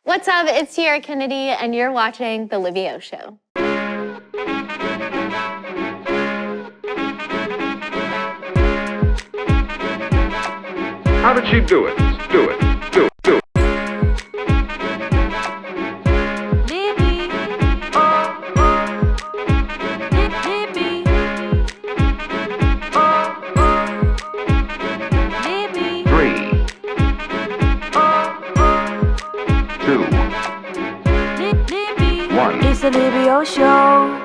What's up? It's Tiera Kennedy, and you're watching The Libby Show. How did she do it? Do it. Libby. Libby. Libby. 3, 2, Libby. 1. It's the Libby Show.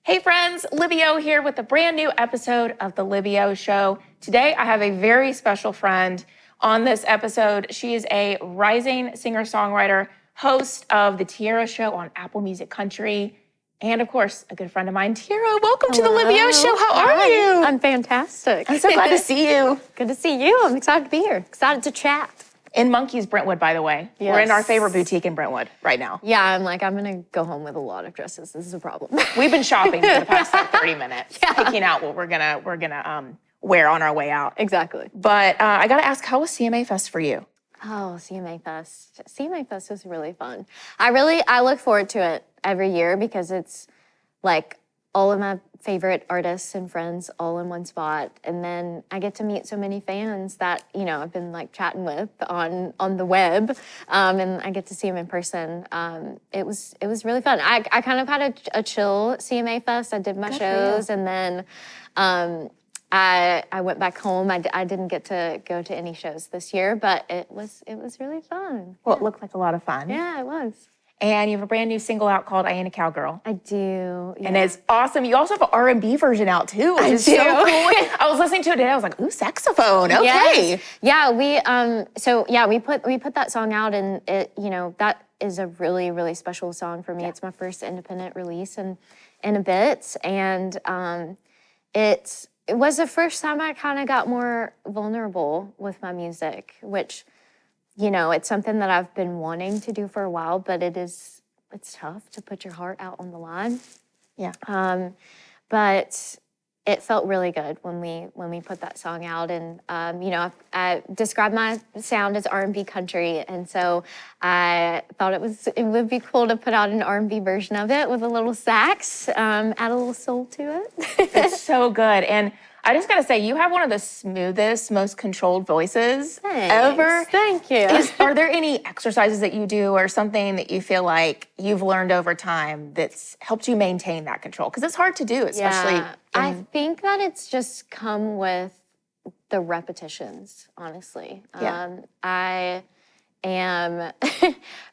Hey friends, Libby here with a brand new episode of The Libby Show. Today I have a very special friend on this episode. She is a rising singer-songwriter, host of the Tiera Show on Apple Music Country, and of course, a good friend of mine. Tiera, welcome to The Libby Show. How are you? I'm fantastic. I'm so glad to see you. Good to see you. I'm excited to be here. Excited to chat. In Monkey's Brentwood, by the way. Yes. We're in our favorite boutique in Brentwood right now. Yeah, I'm gonna go home with a lot of dresses. This is a problem. We've been shopping for the past 30 minutes, picking out what we're gonna wear on our way out. Exactly. But I gotta ask, how was CMA Fest for you? Oh, CMA Fest. CMA Fest was really fun. I look forward to it every year because it's like all of my favorite artists and friends all in one spot. And then I get to meet so many fans that, I've been like chatting with on the web. And I get to see them in person. It was really fun. I kind of had a chill CMA Fest. I did my shows and then I went back home. I didn't get to go to any shows this year, but it was really fun. Well, it looked like a lot of fun. Yeah, it was. And you have a brand new single out called Ain't A Cowgirl. I do. Yeah. And it's awesome. You also have an R&B version out too, which is so cool. I was listening to it today. I was like, ooh, saxophone. Okay. Yes. Yeah, we put that song out, and it, that is a really, really special song for me. Yeah. It's my first independent release in a bit, and it was the first time I kind of got more vulnerable with my music, which, it's something that I've been wanting to do for a while, but it's tough to put your heart out on the line. Yeah. But it felt really good when we put that song out, and I described my sound as R&B country, and so I thought it would be cool to put out an R&B version of it with a little sax, add a little soul to it. It's so good. And I just gotta say, you have one of the smoothest, most controlled voices ever. Thank you. Are there any exercises that you do or something that you feel like you've learned over time that's helped you maintain that control? Because it's hard to do, especially. Yeah. I think that it's just come with the repetitions, honestly. Yeah. I am,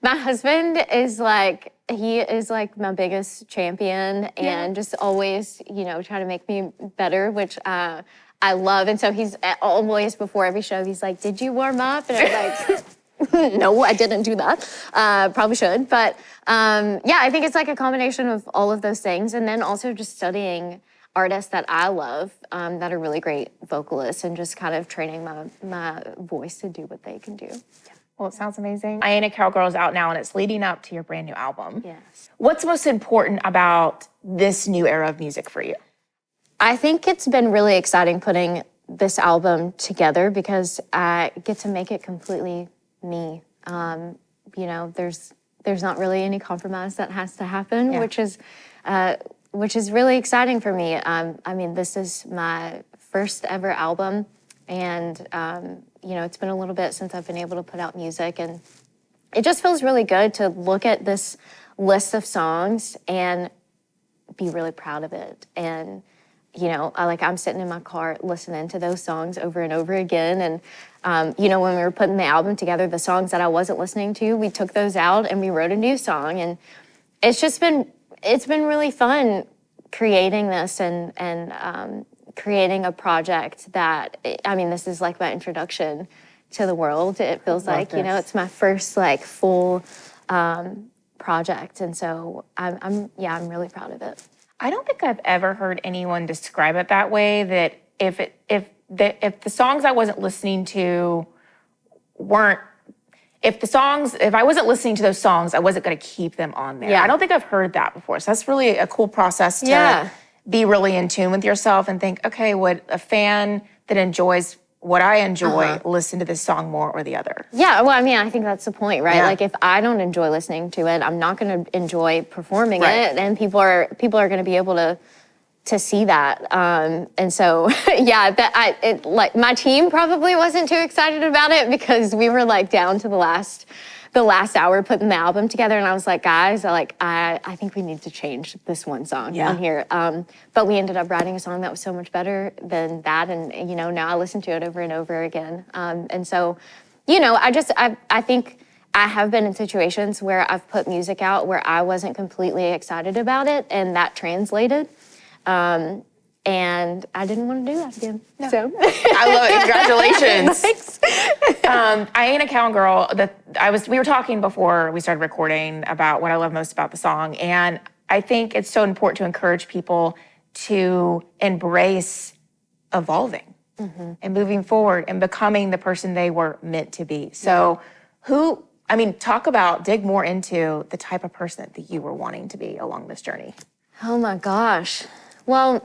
my husband is he is my biggest champion and just always, trying to make me better, which I love. And so he's always, before every show, he's like, did you warm up? And I'm like, no, I didn't do that. Probably should. But I think it's like a combination of all of those things. And then also just studying artists that I love that are really great vocalists and just kind of training my voice to do what they can do. Well, it sounds amazing. I Ain't A Cowgirl is out now, and it's leading up to your brand new album. Yes. What's most important about this new era of music for you? I think it's been really exciting putting this album together because I get to make it completely me. There's not really any compromise that has to happen, which is really exciting for me. This is my first ever album, and it's been a little bit since I've been able to put out music, and it just feels really good to look at this list of songs and be really proud of it. And, I'm sitting in my car listening to those songs over and over again. And, when we were putting the album together, the songs that I wasn't listening to, we took those out and we wrote a new song. And it's been really fun creating this and creating a project that, this is like my introduction to the world. It feels like, it's my first full project. And so I'm really proud of it. I don't think I've ever heard anyone describe it that way, that if the songs I wasn't listening to if I wasn't listening to those songs, I wasn't going to keep them on there. Yeah. I don't think I've heard that before. So that's really a cool process to be really in tune with yourself and think, okay, would a fan that enjoys what I enjoy, listen to this song more or the other. Yeah, well, I mean, I think that's the point, right? Yeah. Like, if I don't enjoy listening to it, I'm not going to enjoy performing Right. it, and people are going to be able to see that. And so, yeah, like my team probably wasn't too excited about it because we were like down to the last hour putting the album together, and I was like, guys, I think we need to change this one song on here. But we ended up writing a song that was so much better than that, and now I listen to it over and over again. And so, I think I have been in situations where I've put music out where I wasn't completely excited about it, and that translated. And I didn't want to do that again. No. So I love it. Congratulations. Thanks. I Ain't A Cowgirl. We were talking before we started recording about what I love most about the song, and I think it's so important to encourage people to embrace evolving and moving forward and becoming the person they were meant to be. So, dig more into the type of person that you were wanting to be along this journey. Oh my gosh. Well,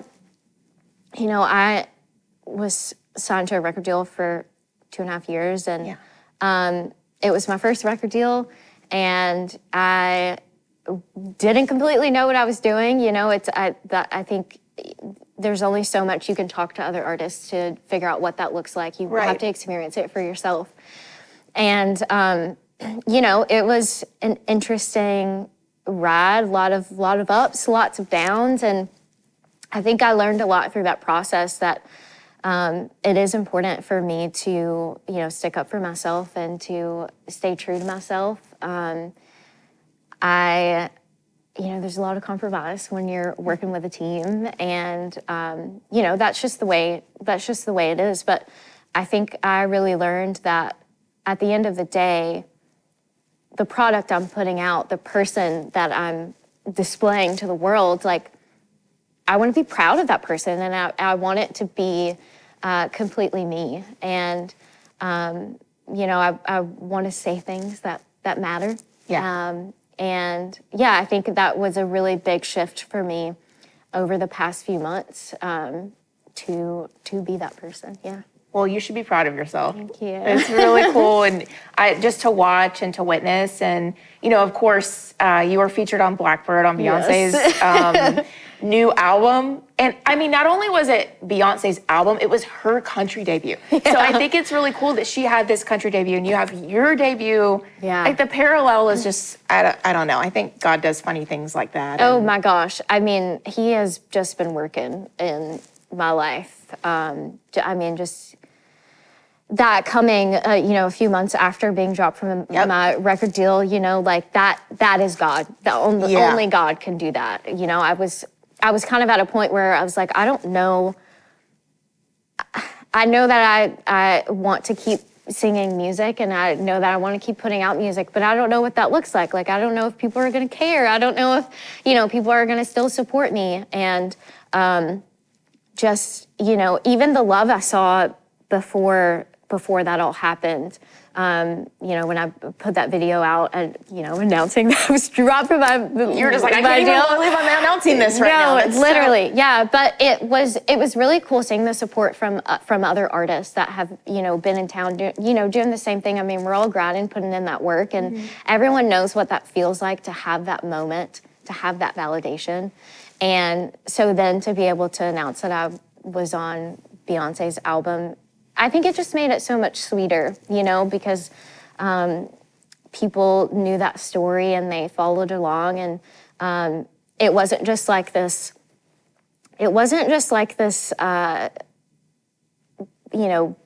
I was signed to a record deal for 2.5 years, and it was my first record deal, and I didn't completely know what I was doing. I think there's only so much you can talk to other artists to figure out what that looks like. You have to experience it for yourself. And, it was an interesting ride, a lot of ups, lots of downs, and I think I learned a lot through that process that it is important for me to, stick up for myself and to stay true to myself. There's a lot of compromise when you're working with a team, and that's just the way it is. But I think I really learned that at the end of the day, the product I'm putting out, the person that I'm displaying to the world, like, I want to be proud of that person, and I want it to be completely me. And, I want to say things that matter. Yeah. I think that was a really big shift for me over the past few months to be that person. Yeah. Well, you should be proud of yourself. Thank you. It's really cool, and just to watch and to witness, and of course, you were featured on Blackbird on Beyonce's new album. And I mean, not only was it Beyonce's album, it was her country debut. Yeah. So I think it's really cool that she had this country debut and you have your debut. Yeah. Like, the parallel is just, I don't know. I think God does funny things like that. Oh my gosh. I mean, he has just been working in my life. Just that coming, a few months after being dropped from my record deal, that is God. Only God can do that. I was kind of at a point where I was like, I don't know. I know that I want to keep singing music, and I know that I want to keep putting out music, but I don't know what that looks like. Like, I don't know if people are going to care. I don't know if, people are going to still support me. And even the love I saw before that all happened, when I put that video out and, announcing that I was dropped from my You're just like, I can't even believe I'm announcing this right now. No, literally, yeah. But it was really cool seeing the support from other artists that have, been in town, doing the same thing. I mean, we're all grinding, putting in that work, and everyone knows what that feels like to have that moment, to have that validation. And so then to be able to announce that I was on Beyonce's album, I think it just made it so much sweeter, because people knew that story and they followed along, and it wasn't just like this. It wasn't just like this,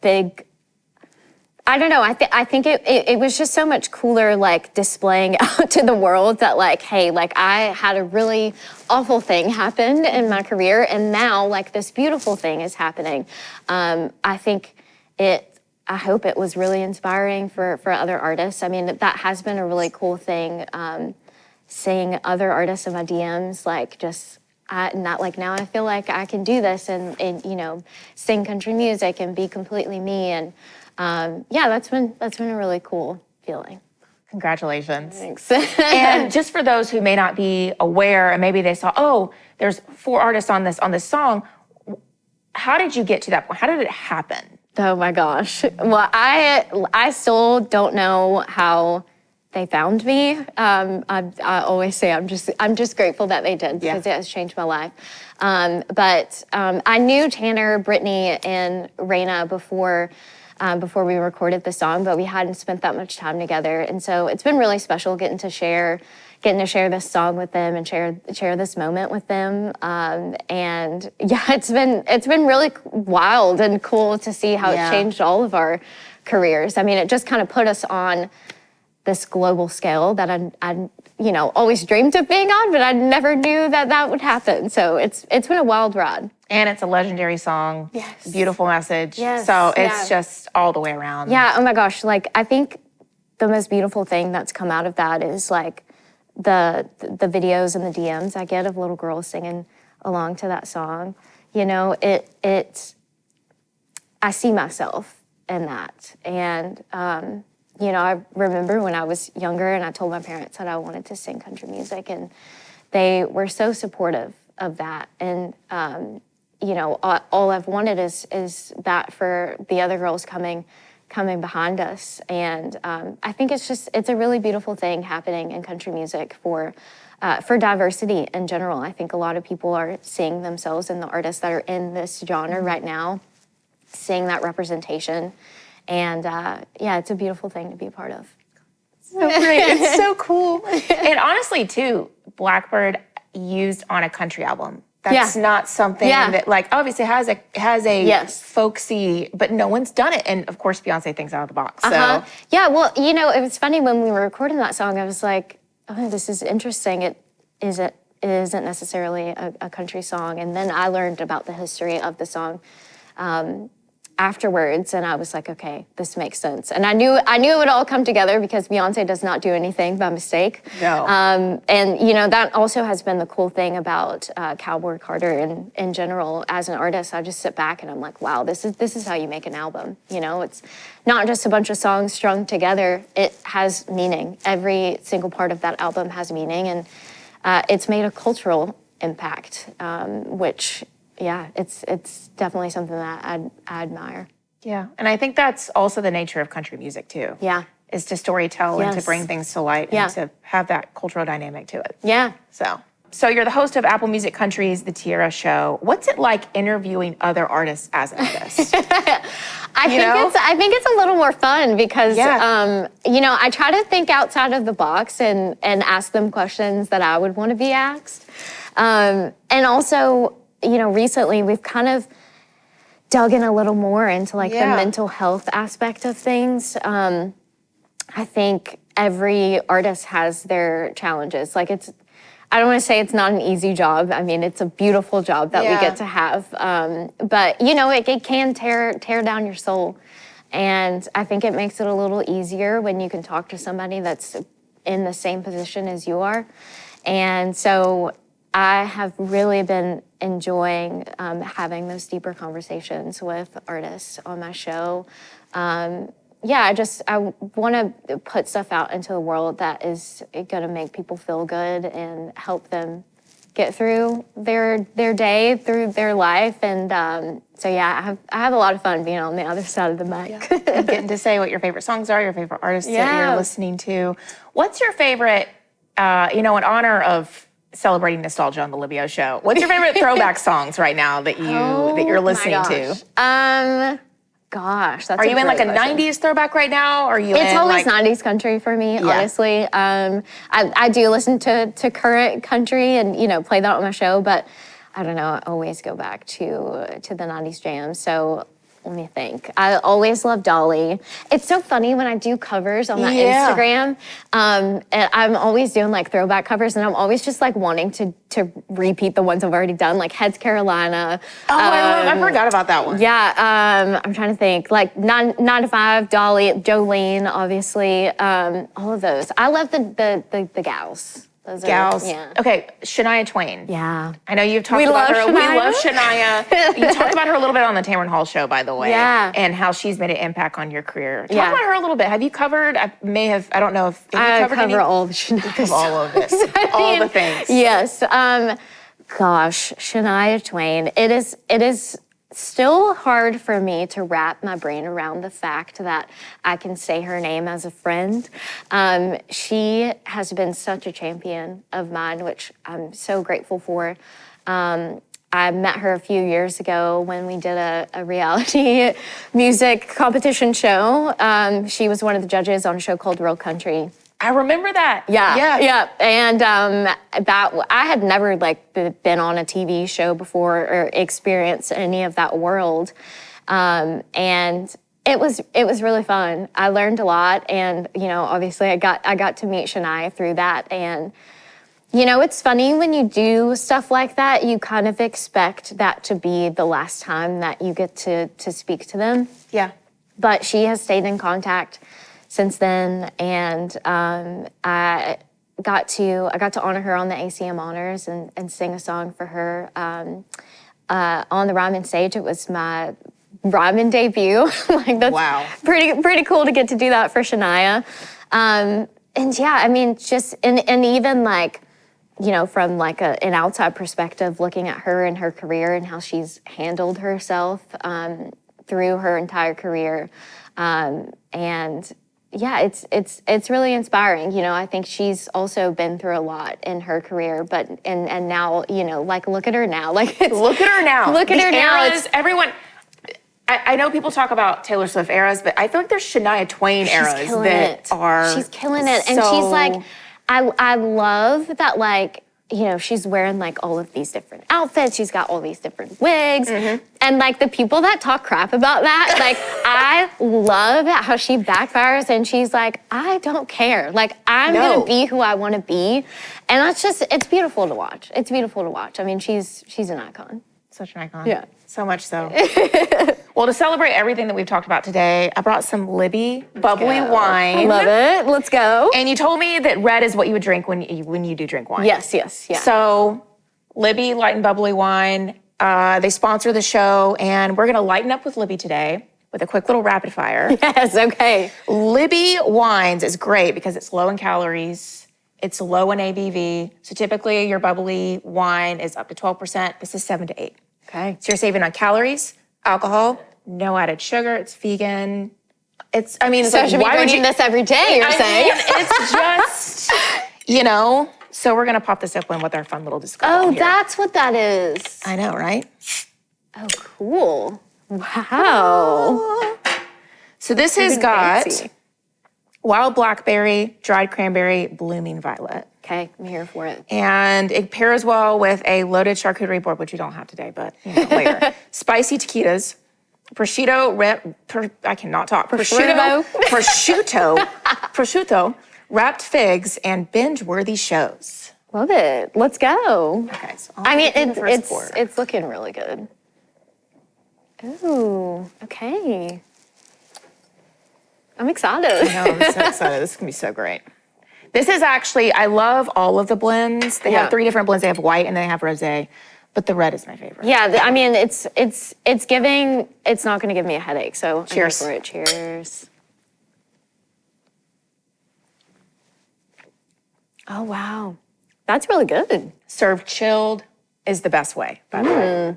big. I don't know. I think it was just so much cooler, like, displaying out to the world that, like, hey, like, I had a really awful thing happen in my career, and now, like, this beautiful thing is happening. I hope it was really inspiring for other artists. I mean, that has been a really cool thing, seeing other artists in my DMs, like, now I feel like I can do this and sing country music and be completely me. And that's been a really cool feeling. Congratulations. Thanks. And just for those who may not be aware, and maybe they saw, oh, there's 4 artists on this song. How did you get to that point? How did it happen? Oh my gosh. Well, I still don't know how they found me. I always say I'm just grateful that they did because it has changed my life. But I knew Tanner, Brittany, and Raina before we recorded the song, but we hadn't spent that much time together, and so it's been really special getting to share this song with them and share this moment with them. And yeah, it's been really wild and cool to see how it changed all of our careers. I mean, it just kind of put us on this global scale that I always dreamed of being on, but I never knew that would happen. So it's been a wild ride. And it's a legendary song. Yes. Beautiful message. Yes. So it's just all the way around. Yeah, oh my gosh. Like, I think the most beautiful thing that's come out of that is like the videos and the DMs I get of little girls singing along to that song. You know, I see myself in that. And, I remember when I was younger and I told my parents that I wanted to sing country music, and they were so supportive of that. And, all I've wanted is that for the other girls coming behind us. And I think it's a really beautiful thing happening in country music for diversity in general. I think a lot of people are seeing themselves in the artists that are in this genre right now, seeing that representation. And it's a beautiful thing to be a part of. So great. It's so cool. And honestly, too, Blackbird used on a country album. That's not something that, like, obviously has a folksy, but no one's done it. And of course, Beyonce thinks out of the box. So yeah, well, it was funny when we were recording that song. I was like, oh, this is interesting. It isn't necessarily a country song. And then I learned about the history of the song afterwards, and I was like, okay, this makes sense. And I knew it would all come together because Beyonce does not do anything by mistake. No. And that also has been the cool thing about Cowboy Carter in general. As an artist, I just sit back and I'm like, wow, this is how you make an album. It's not just a bunch of songs strung together. It has meaning. Every single part of that album has meaning, and it's made a cultural impact, which. Yeah, it's definitely something that I admire. Yeah, and I think that's also the nature of country music too. Yeah. Is to storytell and to bring things to light and to have that cultural dynamic to it. Yeah. So you're the host of Apple Music Country's The Tiera Show. What's it like interviewing other artists as an artist? I think it's a little more fun because I try to think outside of the box and ask them questions that I would want to be asked. And also, recently we've kind of dug in a little more into the mental health aspect of things. I think every artist has their challenges. I don't want to say it's not an easy job. I mean, it's a beautiful job that we get to have. But it can tear down your soul. And I think it makes it a little easier when you can talk to somebody that's in the same position as you are. And so I have really been enjoying having those deeper conversations with artists on my show. I want to put stuff out into the world that is going to make people feel good and help them get through their day, through their life. And I have a lot of fun being on the other side of the mic. Yeah. And getting to say what your favorite songs are, your favorite artists that you're listening to. What's your favorite, in honor of celebrating nostalgia on the Libby Show, what's your favorite throwback songs right now that you're listening to? Gosh, that's Are you in like a 90s throwback right now? Or are you It's always 90s country for me, honestly. I do listen to current country and, play that on my show, but I don't know, I always go back to the 90s jams. So let me think. I always love Dolly. It's so funny when I do covers on my Instagram. And I'm always doing throwback covers, and I'm always just wanting to repeat the ones I've already done, like Heads Carolina. Oh, I forgot about that one. Yeah, I'm trying to think. 9 to 5, Dolly, Jolene, obviously. All of those. I love the gals. Those Gals. Yeah. Okay, Shania Twain. Yeah. I know you've talked about her. Shania. We love Shania. You talked about her a little bit on the Tamron Hall show, by the way. Yeah. And how she's made an impact on your career. Talk about her a little bit. Have you covered, I don't know if, have you covered cover all the Shania all of it. All the things. Yes. Gosh, Shania Twain. It is still hard for me to wrap my brain around the fact that I can say her name as a friend. She has been such a champion of mine, which I'm so grateful for. I met her a few years ago when we did a reality music competition show. She was one of the judges on a show called Real Country. I remember that. Yeah. And I had never been on a TV show before or experienced any of that world, and it was really fun. I learned a lot, and obviously I got to meet Shania through that. And it's funny when you do stuff like that, you kind of expect that to be the last time that you get to speak to them. Yeah. But she has stayed in contact since then, and I got to honor her on the ACM Honors and sing a song for her on the Ryman stage. It was my Ryman debut. That's wow. pretty cool to get to do that for Shania. And yeah, I mean, just and even from an outside perspective, looking at her and her career and how she's handled herself through her entire career, and yeah, it's really inspiring. I think she's also been through a lot in her career, but and now look at her now. Look at her now. Look at her now. Eras, everyone. I know people talk about Taylor Swift eras, but I feel like there's Shania Twain eras that are. She's killing it, and she's like, I love that she's wearing all of these different outfits. She's got all these different wigs. Mm-hmm. And the people that talk crap about that, I love how she backfires and she's like, I don't care. I'm gonna be who I wanna be. And that's just, it's beautiful to watch. It's beautiful to watch. I mean, she's an icon. Such an icon. Yeah. So much so. Well, to celebrate everything that we've talked about today, I brought some Libby bubbly wine. I love it. Let's go. And you told me that red is what you would drink when you do drink wine. Yes. Yeah. So, Libby Light and Bubbly Wine, they sponsor the show, and we're gonna lighten up with Libby today with a quick little rapid fire. Yes, okay. Libby Wines is great because it's low in calories, it's low in ABV. So typically your bubbly wine is up to 12%. This is 7 to 8. Okay. So you're saving on calories, alcohol, no added sugar, it's vegan. It's why would you this every day, you're saying? It's just, so we're gonna pop this open with our fun little discussion. Oh, that's what that is. I know, right? Oh, cool. Wow. So this has got fancy. wild blackberry, dried cranberry, blooming violet. Okay, I'm here for it. And it pairs well with a loaded charcuterie board, which you don't have today, but later. Spicy taquitos, I cannot talk. Prosciutto, wrapped figs, and binge-worthy shows. Love it. Let's go. Okay, so it's looking really good. Ooh, okay. I'm excited. I know, I'm so excited. This is gonna be so great. This is actually, I love all of the blends. They have 3 different blends. They have white and they have rosé, but the red is my favorite. Yeah, I mean, it's not gonna give me a headache, so cheers. I'm here for it. Cheers. Oh, wow. That's really good. Served chilled is the best way, by the way.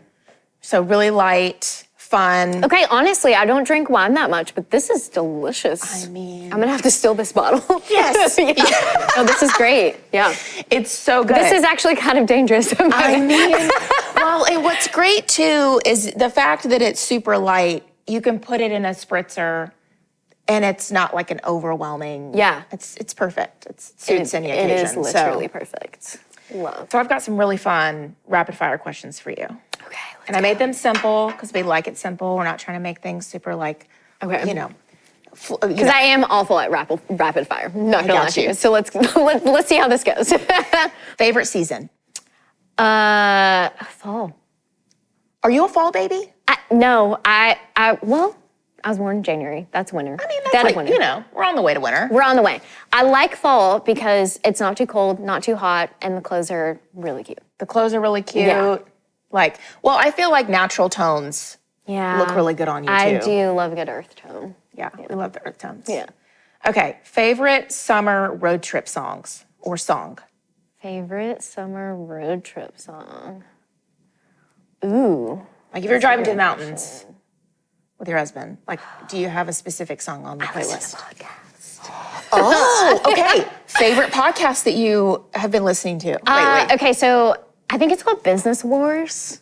So really light, fun. Okay, honestly, I don't drink wine that much, but this is delicious. I mean... I'm gonna have to steal this bottle. Yes. Yeah. Oh, this is great. Yeah. It's so good. This is actually kind of dangerous. I mean, well, and what's great too is the fact that it's super light. You can put it in a spritzer and it's not like an overwhelming. Yeah. It's perfect. It suits any occasion. It is literally perfect. Love. So I've got some really fun rapid fire questions for you. Okay. And I made them simple because we like it simple. We're not trying to make things super Okay. Because I am awful at rapid fire. Not gonna lie got to you. you. So let's see how this goes. Favorite season? Fall. Are you a fall baby? No, I was born in January. That's winter. I mean, that's Dead of winter. we're on the way to winter. We're on the way. I like fall because it's not too cold, not too hot, and the clothes are really cute. The clothes are really cute. Yeah. I feel like natural tones look really good on you too. I do love a good earth tone. Yeah, we love the earth tones. Yeah. Okay, favorite summer road trip songs or song? Favorite summer road trip song? Ooh. Like if you're driving to the mountains with your husband, like do you have a specific song on the playlist? Oh, okay. Favorite podcast that you have been listening to? Wait. Okay, so I think it's called Business Wars.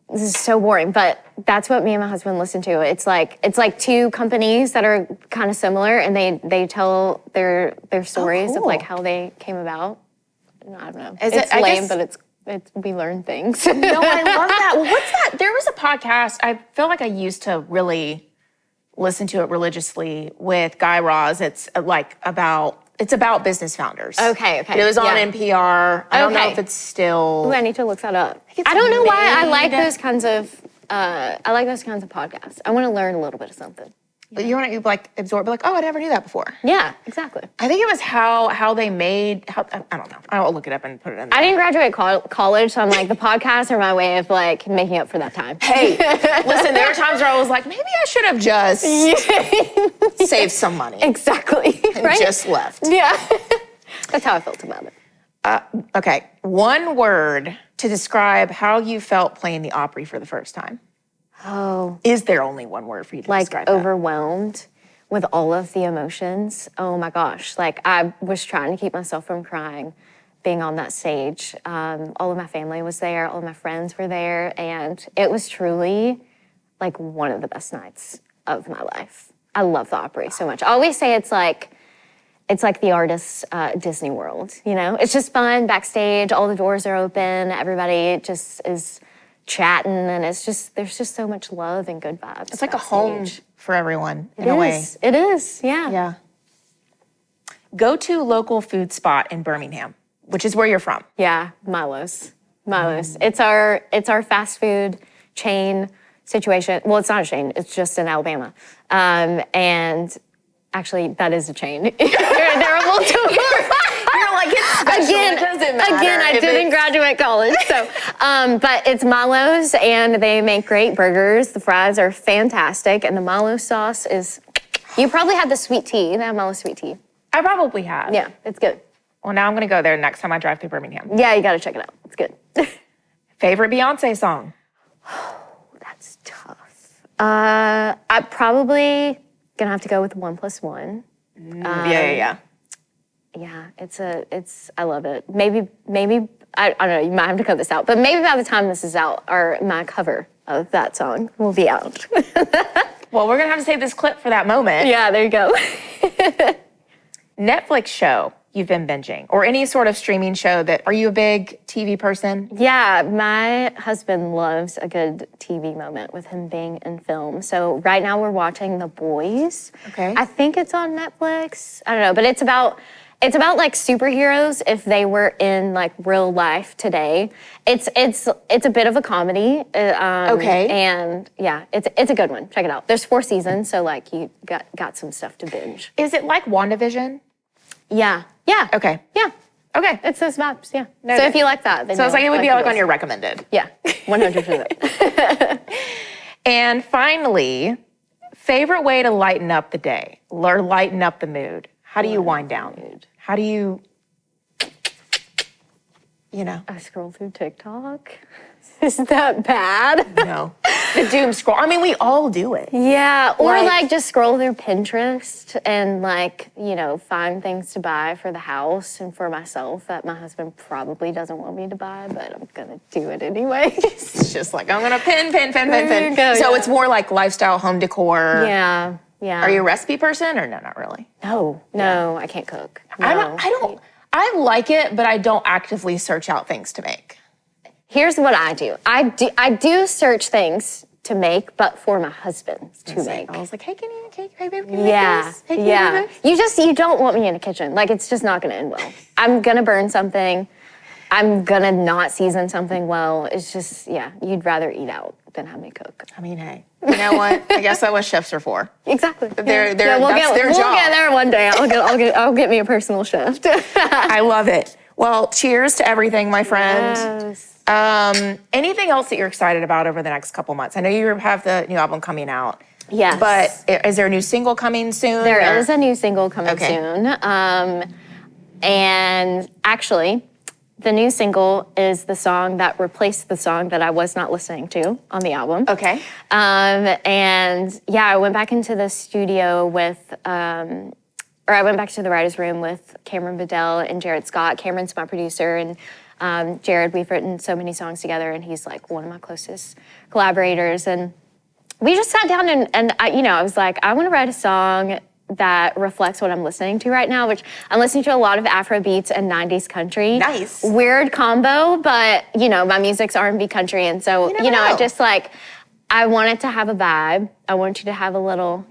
This is so boring, but that's what me and my husband listen to. It's like two companies that are kind of similar, and they tell their stories of like how they came about. I don't know. It's lame, but it's we learn things. No, I love that. Well, what's that? There was a podcast. I feel like I used to really listen to it religiously with Guy Raz. It's about business founders. Okay. It was on NPR. I don't know if it's still. Ooh, I need to look that up. I don't know why I like those kinds of podcasts. I want to learn a little bit of something. You want to like absorb, like, oh, I never knew that before. Yeah, exactly. I think it was how they made. I don't know. I'll look it up and put it in there. I didn't graduate college, so I'm like the podcasts are my way of like making up for that time. Hey, listen, there were times where I was like, maybe I should have just saved some money. Exactly. And just left. Yeah. That's how I felt about it. Okay, one word to describe how you felt playing the Opry for the first time. Oh. Is there only one word for you to describe that? Overwhelmed with all of the emotions. Oh my gosh. Like I was trying to keep myself from crying being on that stage. All of my family was there, all of my friends were there, and it was truly like one of the best nights of my life. I love the Opry so much. I always say it's like the artist's Disney World, you know? It's just fun backstage, all the doors are open, everybody just is chatting, and there's just so much love and good vibes. It's like a home for everyone in a way. It is, yeah. Yeah. Go to local food spot in Birmingham, which is where you're from. Yeah, Milo's. It's our fast food chain situation. Well, it's not a chain, it's just in Alabama. And actually, that is a chain. There are multiple. You're like, it's special. It doesn't matter. Again, I didn't graduate college, so. But it's Milo's, and they make great burgers. The fries are fantastic, and the Milo sauce is. You probably had the sweet tea. They have Milo sweet tea. I probably have. Yeah, it's good. Well, now I'm gonna go there next time I drive through Birmingham. Yeah, you gotta check it out. It's good. Favorite Beyonce song? That's tough. I probably gonna have to go with 1+1. Yeah. Yeah, I love it. Maybe, I don't know, you might have to cut this out, but maybe by the time this is out, my cover of that song will be out. Well, we're gonna have to save this clip for that moment. Yeah, there you go. Netflix show you've been binging, or any sort of streaming show are you a big TV person? Yeah, my husband loves a good TV moment with him being in film. So right now we're watching The Boys. Okay. I think it's on Netflix. I don't know, but it's about like superheroes if they were in like real life today. It's a bit of a comedy. Okay. And yeah, it's a good one. Check it out. There's 4 seasons, so like you got some stuff to binge. Is it like WandaVision? Yeah. Okay. Yeah. Okay. It's those vibes, yeah. No, so if you like that, then so it's like it would be like The on Boys. your recommended. Yeah, 100%. And finally, favorite way to lighten up the day or lighten up the mood. How do you wind down? How do you, I scroll through TikTok. Is that bad? No. The doom scroll. I mean, we all do it. Yeah, or like just scroll through Pinterest and like, find things to buy for the house and for myself that my husband probably doesn't want me to buy, but I'm gonna do it anyway. It's just like, I'm gonna pin. There you go, So yeah. it's more like lifestyle, home decor. Yeah. Are you a recipe person or no, not really? No, I can't cook. No. I like it, but I don't actively search out things to make. Here's what I do. I do search things to make, but for my husband to make. I was like, hey, hey, babe, can you Yeah, make this? Hey, can yeah. you do this? You don't want me in the kitchen. Like, it's just not gonna end well. I'm gonna burn something. I'm gonna not season something well. It's just, you'd rather eat out than have me cook. I mean, hey, you know what? I guess that's what chefs are for. Exactly. That's we'll their job. get there one day. I'll get me a personal chef. I love it. Well, cheers to everything, my friend. Yes. Anything else that you're excited about over the next couple months? I know you have the new album coming out. Yes. But is there a new single coming soon? There is a new single coming Okay. soon. And actually, the new single is the song that replaced the song that I was not listening to on the album. Okay. And yeah, I went back into the studio with, or I went back to the writer's room with Cameron Bedell and Jared Scott. Cameron's my producer, and Jared, we've written so many songs together, and he's like one of my closest collaborators. And we just sat down and I was like, I want to write a song that reflects what I'm listening to right now, which I'm listening to a lot of Afro beats and 90s country. Nice. Weird combo, but my music's R&B country, and so I just I want it to have a vibe. I want you to have a little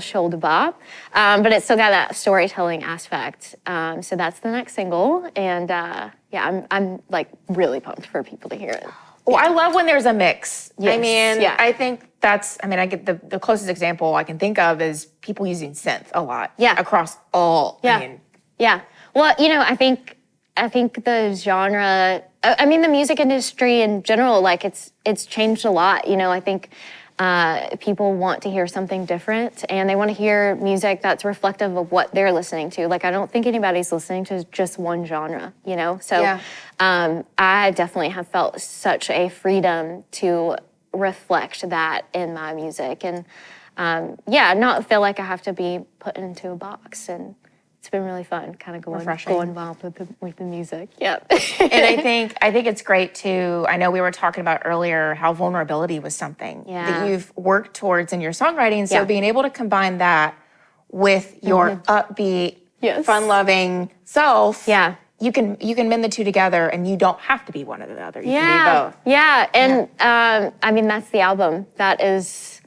shoulder bop, but it's still got that storytelling aspect. So that's the next single, and I'm like really pumped for people to hear it. Well, I love when there's a mix. Yes. I mean, Yeah. I think I get the closest example I can think of is people using synth a lot. Yeah. Across all. Yeah. Yeah. Well, I think the genre, the music industry in general, like it's changed a lot. I think people want to hear something different, and they want to hear music that's reflective of what they're listening to. Like, I don't think anybody's listening to just one genre, So Yeah. I definitely have felt such a freedom to reflect that in my music, and not feel like I have to be put into a box. And it's been really fun, kind of going wild with the music. Yep. And I think it's great too. I know we were talking about earlier how vulnerability was something that you've worked towards in your songwriting. So being able to combine that with your upbeat, fun-loving self, you can mend the two together, and you don't have to be one or the other. You can be both. Yeah, and that's the album. That is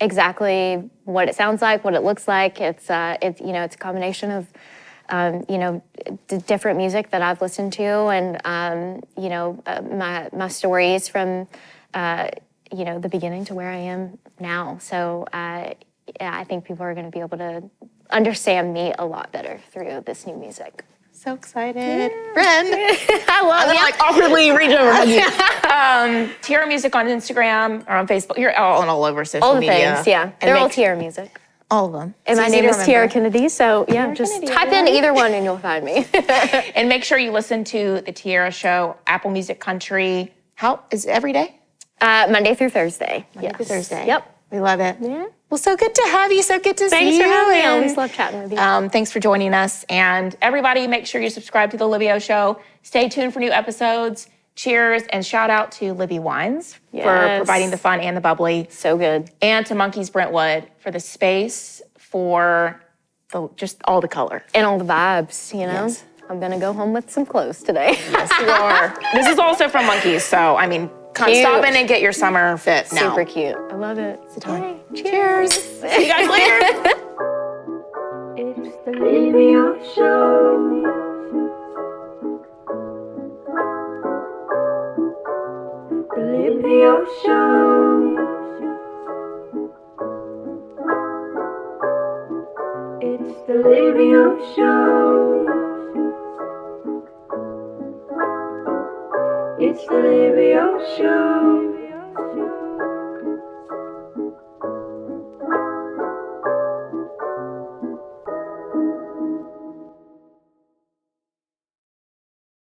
exactly what it sounds like, what it looks like. It's it's a combination of the different music that I've listened to, and my stories from the beginning to where I am now. So I think people are going to be able to understand me a lot better through this new music. So excited. Ren. I love it. Like awkwardly reach over and hug you. Tiera Music on Instagram or on Facebook. You're all over social all the media. things, yeah. They're all Tiera Music. All of them. And my name is Tiera Kennedy, so just Kennedy, type in either one and you'll find me. And make sure you listen to the Tiera Show, Apple Music Country. How is it every day? Monday through Thursday. Monday through Thursday. Yep. We love it. Yeah. Well, so good to have you. So good to see you. Thanks for having me. I And, always love chatting with you. Thanks for joining us. And everybody, make sure you subscribe to The Libby O Show. Stay tuned for new episodes. Cheers, and shout out to Libby Wines for Yes. providing the fun and the bubbly. So good. And to Monkeys Brentwood for the space, for just all the color. And all the vibes, Yes. I'm going to go home with some clothes today. Yes, you are. This is also from Monkeys, so come Cute. stop in and get your summer fit now. Super cute. I love it. Yay. Cheers. See you guys later. It's the Libby Show. The Libby Show. It's the Libby Show. It's the Libby Show.